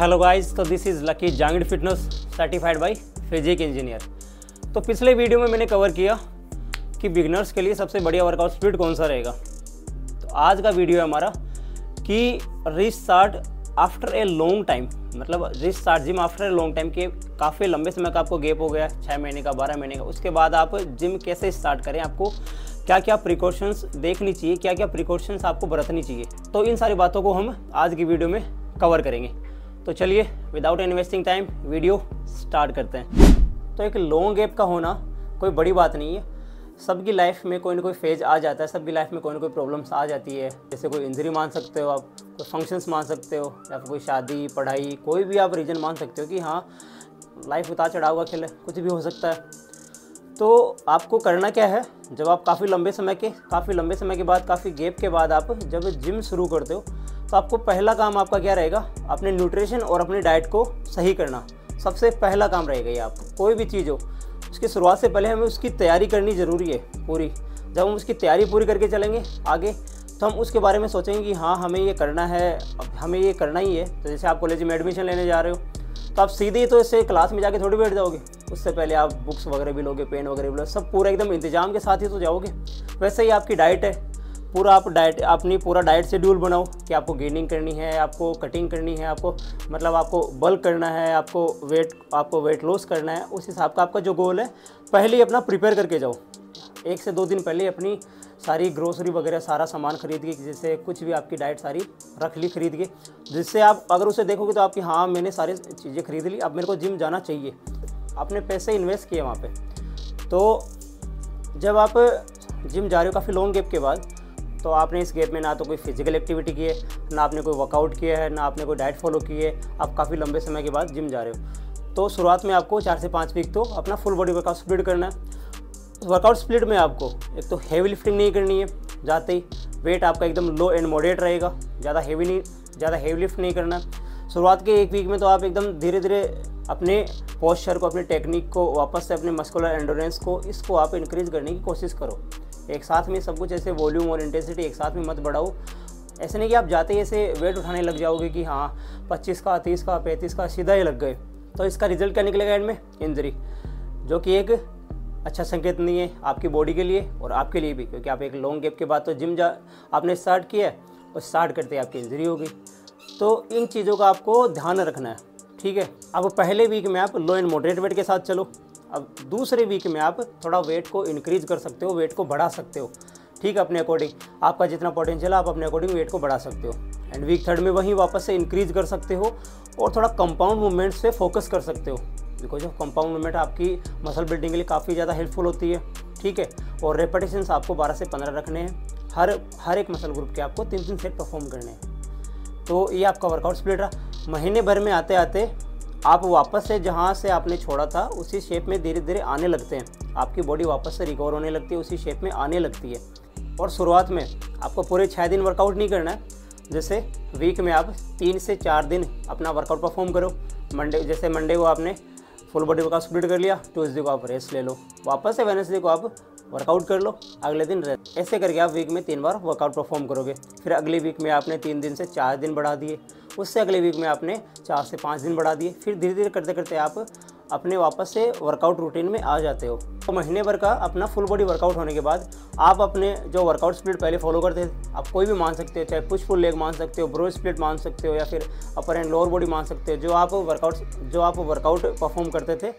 Hello guys, तो this is Lucky Jangra fitness certified by physique engineer. तो पिछले वीडियो में मैंने कवर किया कि बिगनर्स के लिए सबसे बढ़िया वर्कआउट स्प्लिट कौन सा रहेगा। तो आज का वीडियो है हमारा कि restart after a long time, मतलब restart gym after a long time के काफ़ी लंबे समय का आपको गैप हो गया, 6 महीने का, 12 महीने का। उसके बाद आप जिम कैसे स्टार्ट करें, आपको क्या क्या प्रिकॉशंस देखनी चाहिए, क्या क्या प्रिकॉशंस आपको बरतनी चाहिए। तो इन सारी बातों को हम आज की वीडियो में कवर करेंगे। तो चलिए without investing time video start करते हैं। तो एक लॉन्ग गैप का होना कोई बड़ी बात नहीं है। सबकी लाइफ में कोई ना कोई फेज आ जाता है, सबकी लाइफ में कोई ना कोई प्रॉब्लम्स आ जाती है। जैसे कोई इंजरी मान सकते हो आप, कोई फंक्शंस मान सकते हो, या फिर कोई शादी, पढ़ाई, कोई भी आप रीज़न मान सकते हो कि हाँ लाइफ उतार चढ़ाव का खेल है, कुछ भी हो सकता है। तो आपको करना क्या है, जब आप काफ़ी लंबे समय के बाद, काफ़ी गैप के बाद आप जब जिम शुरू करते हो, तो आपको पहला काम आपका क्या रहेगा, अपने न्यूट्रिशन और अपनी डाइट को सही करना। सबसे पहला काम रहेगा ये। आपको कोई भी चीज़ हो उसकी शुरुआत से पहले हमें उसकी तैयारी करनी ज़रूरी है पूरी। जब हम उसकी तैयारी पूरी करके चलेंगे आगे, तो हम उसके बारे में सोचेंगे कि हाँ हमें ये करना है, अब हमें ये करना ही है। तो जैसे आप कॉलेज में एडमिशन लेने जा रहे हो, तो आप सीधे ही तो इससे क्लास में जाके थोड़ी बैठ जाओगे। उससे पहले आप बुक्स वगैरह भी लोगे, पेन वगैरह भी लोगे, सब पूरा एकदम इंतजाम के साथ ही तो जाओगे। वैसे ही आपकी डाइट है, पूरा आप अपनी पूरा डाइट शेड्यूल बनाओ कि आपको गेनिंग करनी है, आपको कटिंग करनी है, आपको मतलब आपको बल्क करना है, आपको वेट लॉस करना है। उस हिसाब का आपका जो गोल है पहले ही अपना प्रिपेयर करके जाओ। 1 से 2 दिन पहले अपनी सारी ग्रोसरी वगैरह सारा सामान खरीद के, जैसे कुछ भी आपकी डाइट सारी रख ली खरीद के, जिससे आप अगर उसे देखोगे तो आपकी हाँ मैंने सारी चीज़ें खरीद ली, अब मेरे को जिम जाना चाहिए। आपने पैसे इन्वेस्ट किए वहाँ पे। तो जब आप जिम जा रहे हो काफ़ी लॉन्ग गैप के बाद, तो आपने इस गैप में ना तो कोई फिजिकल एक्टिविटी की है, ना आपने कोई वर्कआउट किया है, ना आपने कोई डाइट फॉलो की है। आप काफ़ी लंबे समय के बाद जिम जा रहे हो। तो शुरुआत में आपको 4 से 5 वीक तो अपना फुल बॉडी वर्कआउट स्प्लिट करना है। वर्कआउट स्प्लिट में आपको एक तो हैवी लिफ्टिंग नहीं करनी है, जाते ही वेट आपका एकदम लो एंड मॉडरेट रहेगा, ज़्यादा हैवी लिफ्ट नहीं करना। शुरुआत के 1 वीक में तो आप एकदम धीरे धीरे अपने पोस्चर को, अपनी टेक्निक को, वापस से अपने मस्कुलर एंडोरेंस को, इसको आप इंक्रीज़ करने की कोशिश करो। एक साथ में सब कुछ ऐसे वॉल्यूम और इंटेंसिटी एक साथ में मत बढ़ाओ। ऐसे नहीं कि आप जाते ही ऐसे वेट उठाने लग जाओगे कि हाँ 25 का, 30 का, 35 का सीधा ही लग गए। तो इसका रिजल्ट क्या निकलेगा एंड में? इंजरी, जो कि एक अच्छा संकेत नहीं है आपकी बॉडी के लिए और आपके लिए भी, क्योंकि आप एक लॉन्ग गैप के बाद तो जिम आपने स्टार्ट किया है और स्टार्ट करते आपकी इंजरी हो गई। तो इन चीज़ों का आपको ध्यान रखना है, ठीक है। अब पहले वीक में आप लो एंड मॉडरेट वेट के साथ चलो। अब दूसरे वीक में आप थोड़ा वेट को इंक्रीज़ कर सकते हो, वेट को बढ़ा सकते हो, ठीक है, अपने अकॉर्डिंग। आपका जितना पोटेंशियल आप अपने अकॉर्डिंग वेट को बढ़ा सकते हो। एंड वीक 3 में वहीं वापस से इंक्रीज़ कर सकते हो और थोड़ा कंपाउंड मूवमेंट्स पे फोकस कर सकते हो, बिकॉज ऑफ कंपाउंड मूवमेंट आपकी मसल बिल्डिंग के लिए काफ़ी ज़्यादा हेल्पफुल होती है, ठीक है। और रेपिटेशंस आपको 12 से 15 रखने हैं। हर एक मसल ग्रुप के आपको 3-3 सेट परफॉर्म करने हैं। तो ये आपका वर्कआउट स्प्लिट रहा। महीने भर में आते आते आप वापस से जहाँ से आपने छोड़ा था उसी शेप में धीरे धीरे आने लगते हैं। आपकी बॉडी वापस से रिकवर होने लगती है, उसी शेप में आने लगती है। और शुरुआत में आपको पूरे 6 दिन वर्कआउट नहीं करना है। जैसे वीक में आप 3 से 4 दिन अपना वर्कआउट परफॉर्म करो। जैसे मंडे को आपने फुल बॉडी वर्कआउट स्प्लिट कर लिया, ट्यूसडे को आप रेस्ट ले लो, वापस से वेडनेसडे को आप वर्कआउट कर लो, अगले दिन रेस्ट। ऐसे करके आप वीक में 3 बार वर्कआउट परफॉर्म करोगे। फिर अगले वीक में आपने 3 दिन से 4 दिन बढ़ा दिए, उससे अगले वीक में आपने 4 से 5 दिन बढ़ा दिए। फिर धीरे धीरे करते करते आप अपने वापस से वर्कआउट रूटीन में आ जाते हो। तो महीने भर का अपना फुल बॉडी वर्कआउट होने के बाद आप अपने जो वर्कआउट स्प्लिट पहले फॉलो करते थे, आप कोई भी मान सकते हो, चाहे पुश पुल लेग मान सकते हो, ब्रो स्प्लिट मान सकते हो, या फिर अपर एंड लोअर बॉडी मान सकते हो। जो आप वर्कआउट परफॉर्म करते थे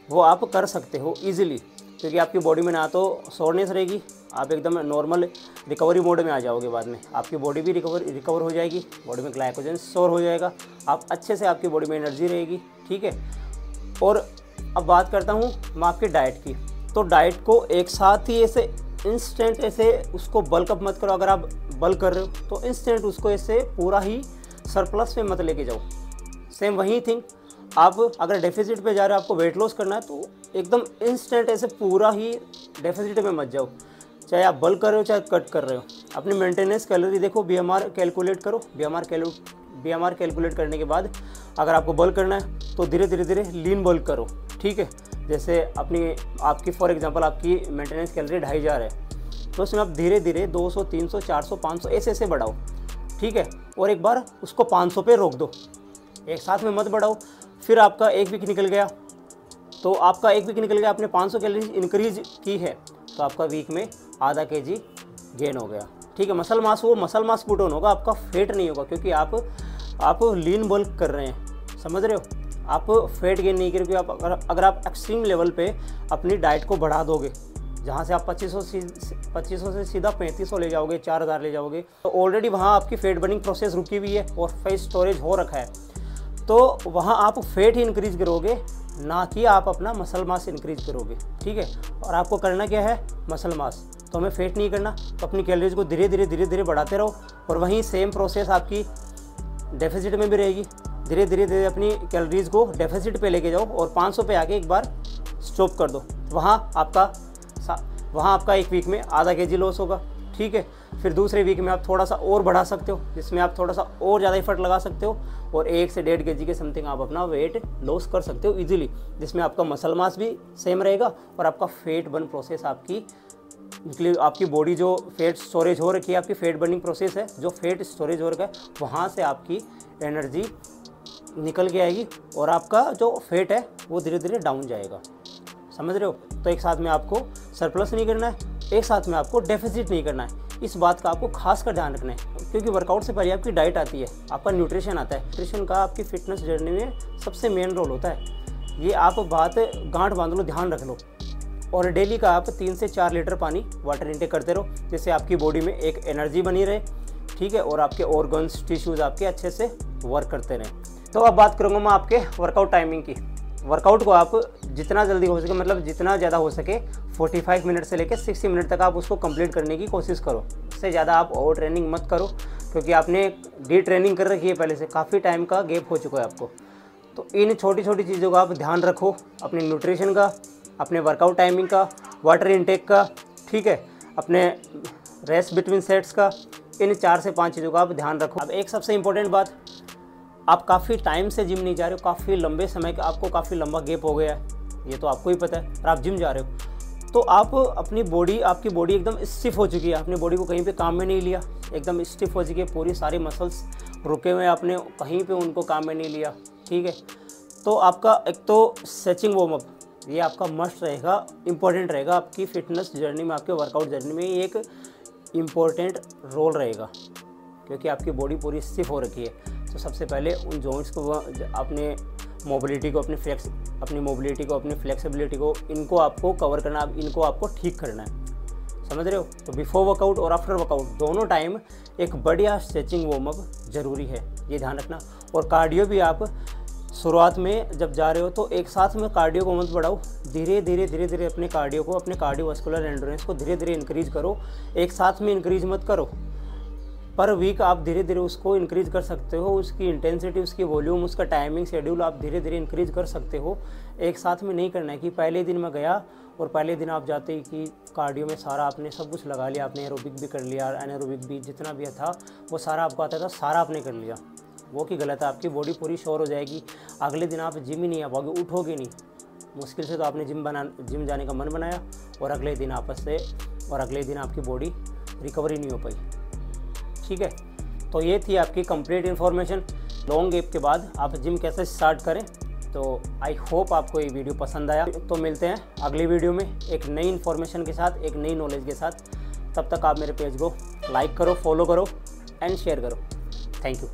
वो आप कर सकते हो ईजिली, क्योंकि आपकी बॉडी में ना तो सोरनेस रहेगी, आप एकदम नॉर्मल रिकवरी मोड में आ जाओगे। बाद में आपकी बॉडी भी रिकवर हो जाएगी, बॉडी में ग्लाइकोजन स्टोर हो जाएगा, आप अच्छे से आपकी बॉडी में एनर्जी रहेगी, ठीक है। और अब बात करता हूँ मैं आपकी डाइट की। तो डाइट को एक साथ ही ऐसे इंस्टेंट ऐसे उसको बल्क अप मत करो। अगर आप बल्क कर रहे हो तो इंस्टेंट उसको ऐसे पूरा ही सरप्लस में मत लेके जाओ। सेम वही थिंग, आप अगर डेफिसिट पे जा रहे हो, आपको वेट लॉस करना है, तो एकदम इंस्टेंट ऐसे पूरा ही डेफिसिट में मत जाओ। चाहे आप बल्क कर रहे हो चाहे कट कर रहे हो, अपनी मेंटेनेंस कैलोरी देखो, बीएमआर कैलकुलेट करो। बीएमआर कैलकुलेट करने के बाद अगर आपको बल्क करना है तो धीरे धीरे लीन बल्क करो, ठीक है। जैसे आपकी फॉर एग्जांपल आपकी मेंटेनेंस कैलोरी 2500 है, तो उसमें आप धीरे धीरे 200, 300, 400, 500 ऐसे बढ़ाओ, ठीक है। और एक बार उसको 500 पे रोक दो, एक साथ में मत बढ़ाओ। फिर आपका 1 वीक निकल गया, तो आपका 1 वीक निकल गया, आपने 500 कैलोरी इंक्रीज की है, तो आपका वीक में आधा kg गेन हो गया। ठीक है, मसल मास, वो मसल मास पुट ऑन होगा, आपका फेट नहीं होगा, क्योंकि आप लीन बल्क कर रहे हैं, समझ रहे हो। आप फैट गेन नहीं करोगे। आप अगर आप एक्सट्रीम लेवल पे अपनी डाइट को बढ़ा दोगे, जहाँ से आप 2500 से सीधा 3500 ले जाओगे, 4000 ले जाओगे, तो ऑलरेडी वहाँ आपकी फैट बर्निंग प्रोसेस रुकी हुई है और फैट स्टोरेज हो रखा है, तो वहाँ आप फैट ही इंक्रीज करोगे, ना कि आप अपना मसल मास इंक्रीज करोगे। ठीक है, और आपको करना क्या है, मसल मास। तो हमें फैट नहीं करना, तो अपनी कैलोरीज को धीरे धीरे बढ़ाते रहो, और वहीं सेम प्रोसेस आपकी डेफिसिट में भी रहेगी। धीरे धीरे अपनी कैलोरीज को डेफिसिट पे लेके जाओ और 500 पे आके एक बार स्टॉप कर दो। वहाँ आपका 1 वीक में आधा kg लॉस होगा। ठीक है, फिर दूसरे वीक में आप थोड़ा सा और बढ़ा सकते हो, जिसमें आप थोड़ा सा और ज़्यादा एफर्ट लगा सकते हो, और 1 से 1.5 kg के समथिंग आप अपना वेट लॉस कर सकते हो इजीली, जिसमें आपका मसल मास भी सेम रहेगा और आपका फेट बर्न प्रोसेस आपकी बॉडी जो फेट स्टोरेज हो रखी है, आपकी फेट बर्निंग प्रोसेस है, जो फेट स्टोरेज हो रखा है, वहाँ से आपकी एनर्जी निकल के आएगी और आपका जो फेट है वो धीरे धीरे डाउन जाएगा, समझ रहे हो। तो एक साथ में आपको सरप्लस नहीं करना है, एक साथ में आपको डेफिसिट नहीं करना है। इस बात का आपको खास कर ध्यान रखना है, क्योंकि वर्कआउट से पहले आपकी डाइट आती है, आपका न्यूट्रिशन आता है। न्यूट्रिशन का आपकी फिटनेस जर्नी में सबसे मेन रोल होता है। ये आप बात गांठ बांध लो, ध्यान रख लो। और डेली का आप 3 से 4 लीटर पानी वाटर इंटेक करते रहो, जिससे आपकी बॉडी में एक एनर्जी बनी रहे। ठीक है, और आपके ऑर्गन्स टिश्यूज़ आपके अच्छे से वर्क करते रहें। तो अब बात करूँगा मैं आपके वर्कआउट टाइमिंग की। वर्कआउट को आप जितना जल्दी हो सके, मतलब जितना ज़्यादा हो सके, 45 मिनट से लेकर 60 मिनट तक आप उसको कंप्लीट करने की कोशिश करो। उससे ज़्यादा आप ओवर ट्रेनिंग मत करो, क्योंकि आपने डी ट्रेनिंग कर रखी है पहले से, काफ़ी टाइम का गैप हो चुका है आपको। तो इन छोटी छोटी चीज़ों का आप ध्यान रखो, अपने न्यूट्रिशन का, अपने वर्कआउट टाइमिंग का, वाटर इनटेक का, ठीक है, अपने रेस्ट बिटवीन सेट्स का, इन 4 से 5 चीज़ों का आप ध्यान रखो। अब एक सबसे इम्पोर्टेंट बात, आप काफ़ी टाइम से जिम नहीं जा रहे हो, काफ़ी लंबे समय का आपको काफ़ी लंबा गैप हो गया है, ये तो आपको ही पता है, और आप जिम जा रहे हो, तो आप आपकी बॉडी एकदम स्टिफ हो चुकी है, आपने बॉडी को कहीं पे काम में नहीं लिया, एकदम स्टिफ हो चुकी है, पूरी सारी मसल्स रुके हुए हैं, आपने कहीं पे उनको काम में नहीं लिया। ठीक है, तो आपका एक तो स्ट्रेचिंग वार्म अप, ये आपका मस्ट रहेगा, इंपॉर्टेंट रहेगा आपकी फिटनेस जर्नी में, आपके वर्कआउट जर्नी में ये एक इम्पोर्टेंट रोल रहेगा, क्योंकि आपकी बॉडी पूरी स्टिफ हो रखी है। तो सबसे पहले उन जॉइंट्स को, अपने मोबिलिटी को, अपनी मोबिलिटी को, अपनी फ्लेक्सिबिलिटी को, इनको आपको कवर करना, इनको आपको ठीक करना है, समझ रहे हो। तो बिफोर वर्कआउट और आफ्टर वर्कआउट दोनों टाइम एक बढ़िया स्ट्रेचिंग वार्म अप जरूरी है, ये ध्यान रखना। और कार्डियो भी आप शुरुआत में जब जा रहे हो तो एक साथ में कार्डियो को मत बढ़ाओ, धीरे धीरे अपने कार्डियो को, अपने कार्डियोवास्कुलर एंड्योरेंस को धीरे धीरे इंक्रीज करो, एक साथ में इंक्रीज मत करो। पर वीक आप धीरे धीरे उसको इंक्रीज कर सकते हो, उसकी इंटेंसिटी, उसकी वॉल्यूम, उसका टाइमिंग शेड्यूल आप धीरे धीरे इंक्रीज कर सकते हो। एक साथ में नहीं करना है कि पहले दिन मैं गया और पहले दिन आप जाते ही कि कार्डियो में सारा आपने सब कुछ लगा लिया, आपने एरोबिक भी कर लिया, एनारोबिक भी, जितना भी था वो सारा आपको आता था, सारा आपने कर लिया, वो कि गलत है। आपकी बॉडी पूरी शोर हो जाएगी, अगले दिन आप जिम ही नहीं आ पाओगे, उठोगे नहीं, मुश्किल से तो आपने जिम जाने का मन बनाया और अगले दिन आपकी बॉडी रिकवरी नहीं हो पाई। ठीक है, तो ये थी आपकी कंप्लीट इन्फॉर्मेशन लॉन्ग गैप के बाद आप जिम कैसे स्टार्ट करें। तो आई होप आपको ये वीडियो पसंद आया। तो मिलते हैं अगली वीडियो में एक नई इन्फॉर्मेशन के साथ, एक नई नॉलेज के साथ। तब तक आप मेरे पेज को लाइक करो, फॉलो करो एंड शेयर करो। Thank you.